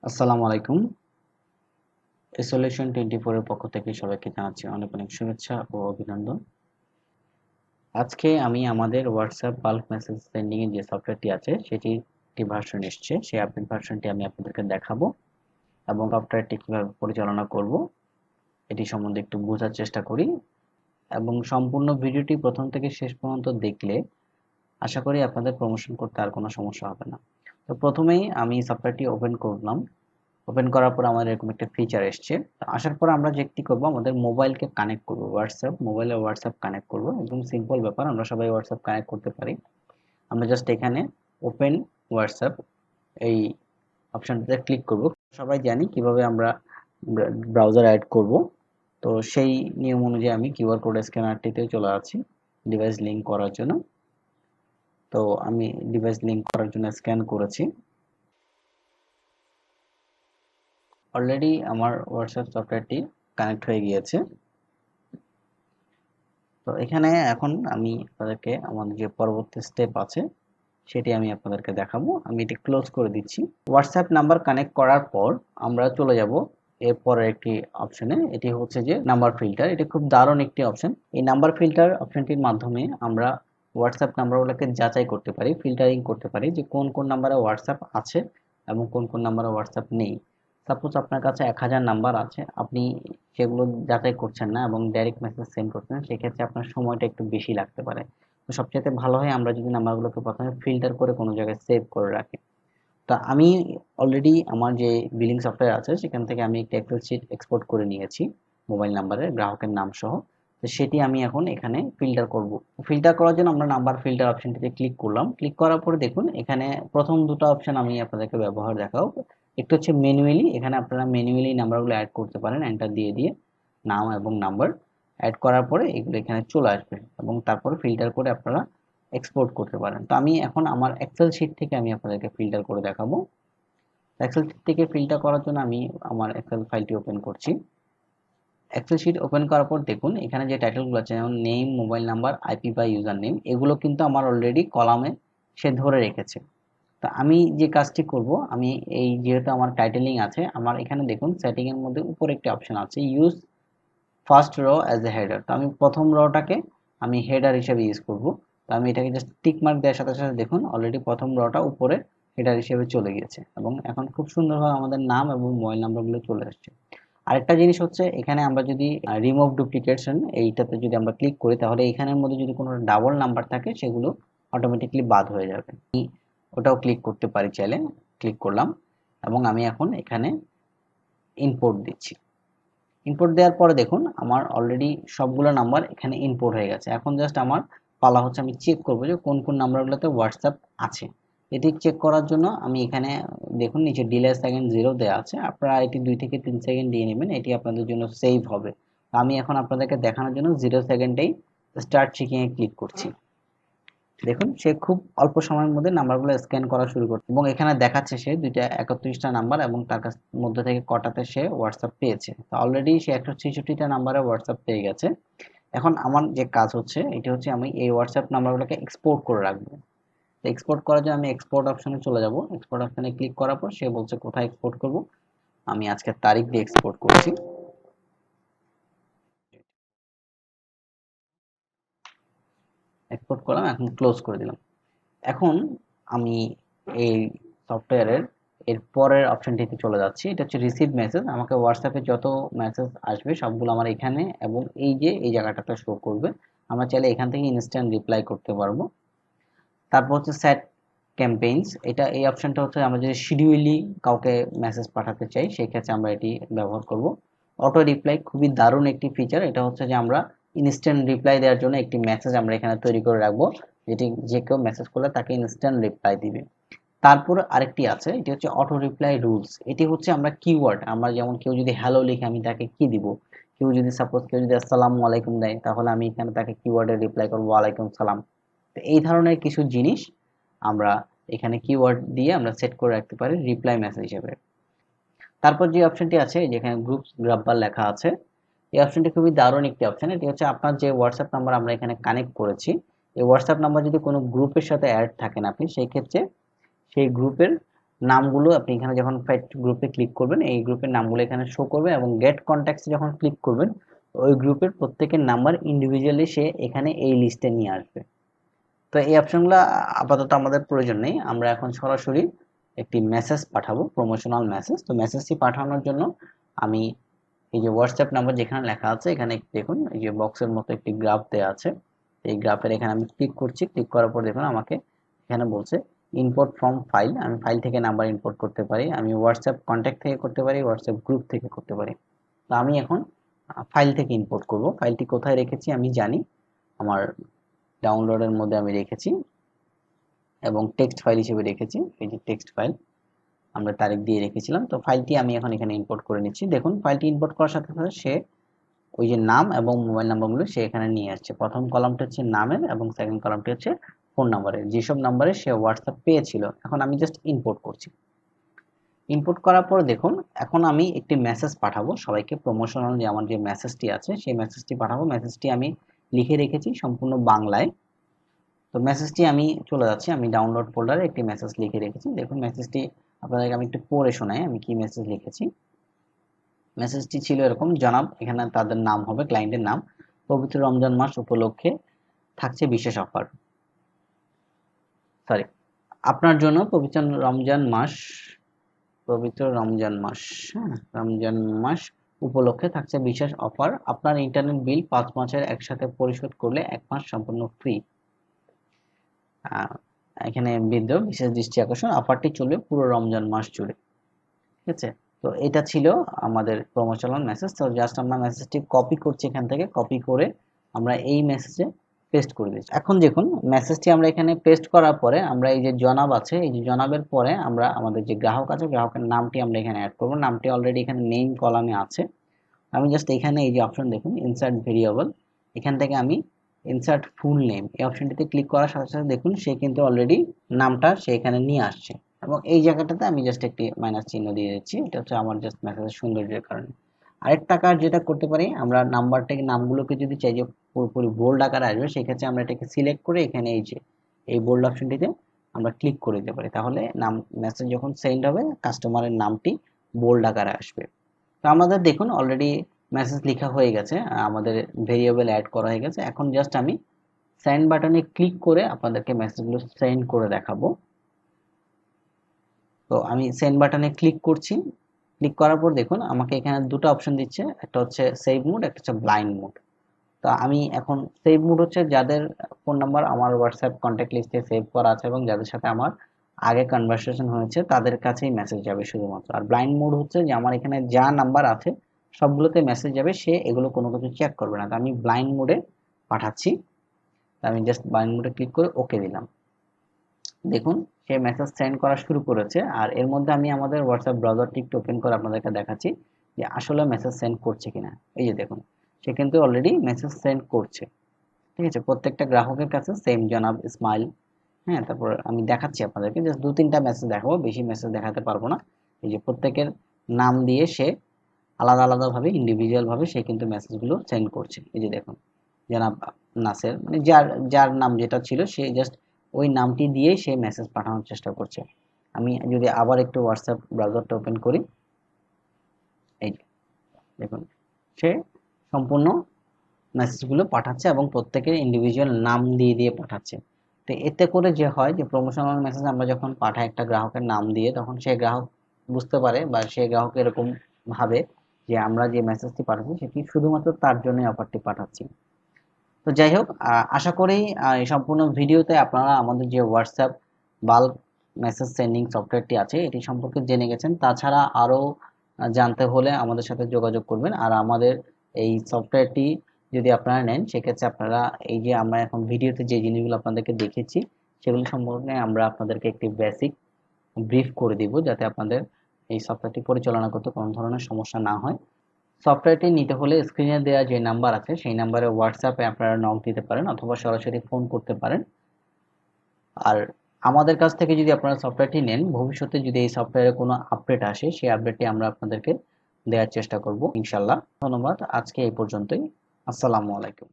আসসালামু আলাইকুম। সলিউশন 24 এর পক্ষ থেকে সবাইকে জানাচ্ছি অনেক অনেক শুভেচ্ছা ও অভিনন্দন। আজকে আমি আমাদের হোয়াটসঅ্যাপ বাল্ক মেসেজ সেন্ডিং এর যে সফটওয়্যারটি আছে সেটির একটি ভার্সন এসছে, সেই আপডেট ভার্সনটি আমি আপনাদেরকে দেখাবো এবং সফটওয়্যারটি কিভাবে পরিচালনা করব এটি সম্বন্ধে একটু বোঝার চেষ্টা করি এবং সম্পূর্ণ ভিডিওটি প্রথম থেকে শেষ পর্যন্ত দেখলে আশা করি আপনাদের প্রমোশন করতে আর কোনো সমস্যা হবে না। তো প্রথমেই আমি সফটওয়্যারটি ওপেন করলাম। ওপেন করার পর আমাদের এরকম একটা ফিচার এসছে। তো আসার পর আমরা যেটি করব, আমাদের মোবাইলকে কানেক্ট করব, মোবাইলে হোয়াটসঅ্যাপ কানেক্ট করব। একদম সিম্পল ব্যাপার, আমরা সবাই হোয়াটসঅ্যাপ কানেক্ট করতে পারি। আমরা জাস্ট এখানে ওপেন হোয়াটসঅ্যাপ এই অপশনটাতে ক্লিক করব। সবাই জানি কিভাবে আমরা ব্রাউজার অ্যাড করব। তো সেই নিয়ম অনুযায়ী আমি কিউআর কোড স্ক্যানারটিতে চলে আছি ডিভাইস লিঙ্ক করার জন্য। তো আমি ডিভাইস লিঙ্ক করার জন্য স্ক্যান করেছি। অলরেডি আমার হোয়াটসঅ্যাপ সফটওয়্যারটি কানেক্ট হয়ে গিয়েছে। তো এখানে এখন আমি আপনাদেরকে আমাদের যে পরবর্তী স্টেপ আছে সেটি আমি আপনাদেরকে দেখাবো। আমি এটি ক্লোজ করে দিচ্ছি। হোয়াটসঅ্যাপ নাম্বার কানেক্ট করার পর আমরা চলে যাব এরপরের একটি অপশনে। এটি হচ্ছে যে নাম্বার ফিল্টার। এটি খুব দারুণ একটি অপশন। এই নাম্বার ফিল্টার অপশনটির মাধ্যমে আমরা হোয়াটসঅ্যাপ নাম্বারগুলোকে যাচাই করতে পারি, ফিল্টারিং করতে পারি যে কোন কোন নাম্বারে হোয়াটসঅ্যাপ আছে এবং কোন কোন নাম্বারে হোয়াটসঅ্যাপ নেই। সাপোজ আপনার কাছে 1000 নাম্বার আছে, আপনি সেগুলো যাচাই করছেন না এবং ডাইরেক্ট মেসেজ সেন্ড করছেন, সেক্ষেত্রে আপনার সময়টা একটু বেশি লাগতে পারে। তো সবচাইতে ভালো হয় আমরা যদি নাম্বারগুলোকে প্রথমে ফিল্টার করে কোনো জায়গায় সেভ করে রাখি। তো আমি অলরেডি আমার যে বিলিং সফটওয়্যার আছে সেখান থেকে আমি একটা এক্সেল শিট এক্সপোর্ট করে নিয়েছি মোবাইল নাম্বারের গ্রাহকের নাম সহ। তো সেটি আমি এখন এখানে ফিল্টার করব। ফিল্টার করার জন্য আমরা নাম্বার ফিল্টার অপশনটিতে ক্লিক করলাম। ক্লিক করার পরে দেখুন এখানে প্রথম দুটো অপশন আমি আপনাদেরকে ব্যবহার দেখাবো। একটু হচ্ছে ম্যানুয়ালি, এখানে আপনারা ম্যানুয়ালি নাম্বারগুলো অ্যাড করতে পারেন এন্টার দিয়ে দিয়ে, নাম এবং নাম্বার অ্যাড করার পরে এগুলো এখানে চলে আসবে এবং তারপরে ফিল্টার করে আপনারা এক্সপোর্ট করতে পারেন। তো আমি এখন আমার এক্সেল শিট থেকে আমি আপনাদেরকে ফিল্টার করে দেখাবো। এক্সেল শিট থেকে ফিল্টার করার জন্য আমি আমার এক্সেল ফাইলটি ওপেন করছি। এক্সেল শিট ওপেন করার পর দেখুন এখানে যে টাইটেলগুলো আছে যেমন নেম, মোবাইল নাম্বার, আইপি বা ইউজার নেম, এগুলো কিন্তু আমার অলরেডি কলামে সে ধরে রেখেছে। তো আমি যে কাজটি করব, আমি এই যেহেতু আমার টাইটেলিং আছে, আমার এখানে দেখুন সেটিং এর মধ্যে উপরে একটি অপশন আছে ইউজ ফার্স্ট র অ্যাজ এ হেডার। তো আমি প্রথম রটাকে আমি হেডার হিসেবে ইউজ করব। তো আমি এটাকে জাস্ট টিক মার্ক দেওয়ার সাথে সাথে দেখুন অলরেডি প্রথম রটা উপরে হেডার হিসেবে চলে গিয়েছে এবং এখন খুব সুন্দরভাবে আমাদের নাম এবং মোবাইল নাম্বারগুলো চলে আসছে। আরেকটা জিনিস হচ্ছে এখানে আমরা যদি রিমুভ ডুপ্লিকেশন এইটাতে যদি আমরা ক্লিক করি তাহলে এখানের মধ্যে যদি কোনো ডাবল নাম্বার থাকে সেগুলো অটোমেটিকলি বাদ হয়ে যাবে। ওটাও ক্লিক করতে পারি চাইলে। ক্লিক করলাম এবং আমি এখন এখানে ইম্পোর্ট দিচ্ছি। ইম্পোর্ট দেওয়ার পরে দেখুন আমার অলরেডি সবগুলো নাম্বার এখানে ইম্পোর্ট হয়ে গেছে। এখন জাস্ট আমার পালা হচ্ছে আমি চেক করবো যে কোন কোন নাম্বারগুলোতে হোয়াটসঅ্যাপ আছে। এটি চেক করার জন্য আমি এখানে দেখুন নিচে ডিলে সেকেন্ড 0 দেওয়া আছে, আপনারা এটি 2 থেকে 3 সেকেন্ড দিয়ে নেবেন, এটি আপনাদের জন্য সেভ হবে। আমি এখন আপনাদেরকে দেখানোর জন্য 0 সেকেন্ডেই স্টার্ট চেকিং এ ক্লিক করছি। দেখুন সে খুব অল্প সময়ের মধ্যে নাম্বারগুলো স্ক্যান করা শুরু করছে এবং এখানে দেখাচ্ছে সে 231টা নাম্বার এবং তার কাছ মধ্যে থেকে কটাতে সে হোয়াটসঅ্যাপ পেয়েছে। তো অলরেডি সে 166টা নাম্বারে হোয়াটসঅ্যাপ পেয়ে গেছে। এখন আমার যে কাজ হচ্ছে এটি হচ্ছে আমি এই হোয়াটসঅ্যাপ নাম্বারগুলোকে এক্সপোর্ট করে রাখবো। তো এক্সপোর্ট করার জন্য আমি এক্সপোর্ট অপশনে চলে যাব। এক্সপোর্ট অপশনে ক্লিক করার পর সে বলছে কোথায় এক্সপোর্ট করব। আমি আজকের তারিখ দিয়ে এক্সপোর্ট করছি। এক্সপোর্ট করলাম, এখন ক্লোজ করে দিলাম। এখন আমি এই সফটওয়্যারের এর পরের অপশনটিতে চলে যাচ্ছি। এটা হচ্ছে রিসিভ মেসেজ। আমাকে হোয়াটসঅ্যাপে যত মেসেজ আসবে সবগুলো আমার এখানে এবং এই যে এই জায়গাটাতে শো করবে। আমরা চাইলে এখান থেকে ইনস্ট্যান্ট রিপ্লাই করতে পারবো। তারপর হচ্ছে সেট ক্যাম্পেইনস, এটা এই অপশনটা হচ্ছে আমরা যদি শিডিউলি কাউকে মেসেজ পাঠাতে চাই সেই ক্ষেত্রে আমরা এটি ব্যবহার করব। অটো রিপ্লাই খুবই দারুণ একটি ফিচার। এটা হচ্ছে যে আমরা ইনস্ট্যান্ট রিপ্লাই দেওয়ার জন্য একটি মেসেজ আমরা এখানে তৈরি করে রাখবো, যেটি যে কেউ মেসেজ করলে তাকে ইনস্ট্যান্ট রিপ্লাই দিবে। তারপর আরেকটি আছে, এটি হচ্ছে অটো রিপ্লাই রুলস। এটি হচ্ছে আমরা কিওয়ার্ড, আমরা যেমন কেউ যদি হ্যালো লিখে আমি তাকে কি দিব, কেউ যদি সাপোজ কেউ যদি আসসালামু আলাইকুম দেয় তাহলে আমি এখানে তাকে কিওয়ার্ডে রিপ্লাই করবো ওয়ালাইকুম সালাম। তো এই ধরনের কিছু জিনিস আমরা এখানে কিওয়ার্ড দিয়ে আমরা সেট করে রাখতে পারি রিপ্লাই মেসেজ হিসেবে। তারপর যে অপশনটি আছে যেখানে গ্রুপস গ্রাব্বার লেখা আছে, এই অপশনটি খুবই দারুণ একটি অপশন। এটি হচ্ছে আপনার যে হোয়াটসঅ্যাপ নাম্বার আমরা এখানে কানেক্ট করেছি, এই হোয়াটসঅ্যাপ নাম্বার যদি কোনো গ্রুপের সাথে অ্যাড থাকেন আপনি, সেই ক্ষেত্রে সেই গ্রুপের নামগুলো আপনি এখানে যখন ফ্যাট গ্রুপে ক্লিক করবেন, এই গ্রুপের নামগুলো এখানে শো করবে, এবং গেট কন্ট্যাক্টসে যখন ক্লিক করবেন ওই গ্রুপের প্রত্যেকের নাম্বার ইন্ডিভিজুয়ালি সে এখানে এই লিস্টে নিয়ে আসবে। তো এই অপশনগুলো আপাতত আমাদের প্রয়োজন নেই, আমরা এখন সরাসরি একটি মেসেজ পাঠাবো, প্রমোশনাল মেসেজ। তো মেসেজটি পাঠানোর জন্য আমি এই যে হোয়াটসঅ্যাপ নাম্বার যেখানে লেখা আছে এখানে দেখুন এই যে বক্সের মতো একটি গ্রাফ দেওয়া আছে, এই গ্রাফের এখানে আমি ক্লিক করছি। ক্লিক করার পর দেখুন আমাকে এখানে বলছে ইম্পোর্ট ফ্রম ফাইল। আমি ফাইল থেকে নাম্বার ইম্পোর্ট করতে পারি, আমি হোয়াটসঅ্যাপ কন্ট্যাক্ট থেকে করতে পারি, হোয়াটসঅ্যাপ গ্রুপ থেকে করতে পারি। তো আমি এখন ফাইল থেকে ইম্পোর্ট করব। ফাইলটি কোথায় রেখেছি আমি জানি, আমার ডাউনলোডের মধ্যে আমি রেখেছি এবং টেক্সট ফাইল হিসেবে রেখেছি। এই যে টেক্সট ফাইল আমরা তারিখ দিয়ে রেখেছিলাম। তো ফাইলটি আমি এখন এখানে ইম্পোর্ট করে নিচ্ছি। দেখুন ফাইলটি ইম্পোর্ট করার সাথে সাথে সে ওই যে নাম এবং মোবাইল নাম্বারগুলো সে এখানে নিয়ে আসছে। প্রথম কলামটা হচ্ছে নামের এবং সেকেন্ড কলামটি হচ্ছে ফোন নাম্বারের, যেসব নাম্বারে সে হোয়াটসঅ্যাপ পেয়েছিল। এখন আমি জাস্ট ইম্পোর্ট করছি। ইম্পোর্ট করার পর দেখুন এখন আমি একটি মেসেজ পাঠাবো সবাইকে, প্রমোশনাল যে আমার যে মেসেজটি আছে সেই মেসেজটি পাঠাবো। মেসেজটি আমি লিখে রেখেছি সম্পূর্ণ বাংলায়। তো মেসেজটি আমি চলে যাচ্ছি, আমি ডাউনলোড ফোল্ডারে একটি মেসেজ লিখে রেখেছি। দেখুন মেসেজটি আপনাদেরকে আমি একটু পড়ে শোনাই আমি কি মেসেজ লিখেছি। মেসেজটি ছিল এরকম, জনাব, এখানে তাদের নাম হবে, ক্লায়েন্টের নাম, পবিত্র রমজান মাস উপলক্ষে থাকছে বিশেষ অফার। সরি, আপনার জন্য পবিত্র রমজান মাস, হ্যাঁ, রমজান মাস উপলক্ষে থাকছে বিশেষ অফার। আপনার ইন্টারনেট বিল 5 মাসের একসাথে পরিশোধ করলে 1 মাস সম্পূর্ণ ফ্রি। এখানে বিশেষ দৃষ্টি আকর্ষণ, অফারটি চলবে পুরো রমজান মাস জুড়ে। ঠিক আছে, তো এটা ছিল আমাদের প্রমোশনাল মেসেজ। তো জাস্ট আমরা মেসেজটি কপি করছি, এখান থেকে কপি করে আমরা এই মেসেজে পেস্ট করে দিচ্ছি। এখন দেখুন মেসেজটি আমরা এখানে পেস্ট করার পরে আমরা এই যে জনাব আছে, এই যে জনাবের পরে আমরা আমাদের যে গ্রাহক আছে গ্রাহকের নামটি আমরা এখানে অ্যাড করব। নামটি অলরেডি এখানে নেম কলামে আছে। আমি জাস্ট এখানে এই যে অপশন দেখুন ইনসার্ট ভেরিয়েবল, এখান থেকে আমি ইনসার্ট ফুল নেম এই অপশনটিতে ক্লিক করার সাথে সাথে দেখুন সে কিন্তু অলরেডি নামটা সে এখানে নিয়ে আসছে, এবং এই জায়গাটাতে আমি জাস্ট একটি মাইনাস চিহ্ন দিয়ে দিচ্ছি। এটা হচ্ছে আমার জাস্ট মেসেজের সৌন্দর্যের কারণে। আরেকটা কাজ যেটা করতে পারি, আমরা নামগুলোকে যদি চাই যে পুরোপুরি বোল্ড আকারে আসবে, সেক্ষেত্রে আমরা এটাকে সিলেক্ট করে এখানে এই যে এই বোল্ড অপশনটিতে আমরা ক্লিক করে দিতে পারি, তাহলে মেসেজ যখন সেন্ড হবে কাস্টমারের নামটি বোল্ড আকারে আসবে। তো আমাদের দেখুন অলরেডি মেসেজ লেখা হয়ে গেছে, আমাদের ভেরিয়েবল অ্যাড করা হয়ে গেছে। এখন জাস্ট আমি সেন্ড বাটনে ক্লিক করে আপনাদেরকে মেসেজগুলো সেন্ড করে দেখাবো। তো আমি সেন্ড বাটনে ক্লিক করছি। ক্লিক করার পর দেখুন আমাকে এখানে দুটো অপশন দিচ্ছে, একটা হচ্ছে সেভ মোড, একটা হচ্ছে ব্লাইন্ড মোড। তো আমি এখন সেভ মোড হচ্ছে যাদের ফোন নাম্বার আমার হোয়াটসঅ্যাপ কন্ট্যাক্ট লিস্টে সেভ করা আছে এবং যাদের সাথে আমার আগে কনভারসেশন হয়েছে তাদের কাছেই মেসেজ যাবে শুধুমাত্র। আর ব্লাইন্ড মোড হচ্ছে যে আমার এখানে যা নাম্বার আছে সবগুলোতে মেসেজ যাবে, সে এগুলো কোনো কিছু চেক করবে না। তো আমি ব্লাইন্ড মোডে পাঠাচ্ছি। আমি জাস্ট ব্লাইন্ড মোডে ক্লিক করে ওকে দিলাম। দেখুন সে মেসেজ সেন্ড করা শুরু করেছে, আর এর মধ্যে আমি আমাদের হোয়াটসঅ্যাপ ব্রাউজারটি একটু ওপেন করে আপনাদেরকে দেখাচ্ছি যে আসলে মেসেজ সেন্ড করছে কিনা। এই যে দেখুন সে কিন্তু অলরেডি মেসেজ সেন্ড করছে। ঠিক আছে, প্রত্যেকটা গ্রাহকের কাছে সেম জনাব ইসমাইল। হ্যাঁ, তারপর আমি দেখাচ্ছি আপনাদেরকে, জাস্ট 2-3টা মেসেজ দেখাবো, বেশি মেসেজ দেখাতে পারবো না। এই যে প্রত্যেকের নাম দিয়ে সে আলাদা আলাদাভাবে ইন্ডিভিজুয়াল ভাবে সে কিন্তু মেসেজগুলো সেন্ড করছে। এই যে দেখুন জনাব নাসের, মানে যার যার নাম যেটা ছিল সে জাস্ট ওই নামটি দিয়েই সে মেসেজ পাঠানোর চেষ্টা করছে। আমি যদি আবার একটু হোয়াটসঅ্যাপ ব্রাউজারটা ওপেন করি, এই যে দেখুন সে সম্পূর্ণ মেসেজগুলো পাঠাচ্ছে এবং প্রত্যেকের ইন্ডিভিজুয়াল নাম দিয়ে দিয়ে পাঠাচ্ছে। তো এতে করে যে হয় যে প্রমোশনাল মেসেজ আমরা যখন পাঠাই একটা গ্রাহকের নাম দিয়ে, তখন সে গ্রাহক বুঝতে পারে বা সে গ্রাহক এরকম ভাবে যে আমরা যে মেসেজটি পাঠাচ্ছি সেটি শুধুমাত্র তার জন্য অফারটি পাঠাচ্ছি। তো যাই হোক, আশা করি এই সম্পূর্ণ ভিডিওতে আপনারা আমাদের যে হোয়াটসঅ্যাপ বাল্ক মেসেজ সেন্ডিং সফটওয়্যারটি আছে এটি সম্পর্কে জেনে গেছেন। তাছাড়া আরও জানতে হলে আমাদের সাথে যোগাযোগ করবেন। আর আমাদের এই সফটওয়্যারটি যদি আপনারা নেন সেক্ষেত্রে আপনারা এই যে আমরা এখন ভিডিওতে যে জিনিসগুলো আপনাদেরকে দেখেছি সেগুলো সম্পর্কে আমরা আপনাদেরকে একটি বেসিক ব্রিফ করে দিব, যাতে আপনাদের এই সফটওয়্যারটি পরিচালনা করতে কোনো ধরনের সমস্যা না হয়। সফটওয়্যারটি নিতে হলে স্ক্রিনে দেওয়া যে নাম্বার আছে সেই নাম্বারে হোয়াটসঅ্যাপে আপনারা নক দিতে পারেন অথবা সরাসরি ফোন করতে পারেন। আর আমাদের কাছ থেকে যদি আপনারা সফটওয়্যারটি নেন, ভবিষ্যতে যদি এই সফটওয়্যারে কোনো আপডেট আসে সেই আপডেটটি আমরা আপনাদেরকে দেওয়ার চেষ্টা করব ইনশাল্লাহ। ধন্যবাদ, আজকে এই পর্যন্তই। আসসালামু আলাইকুম।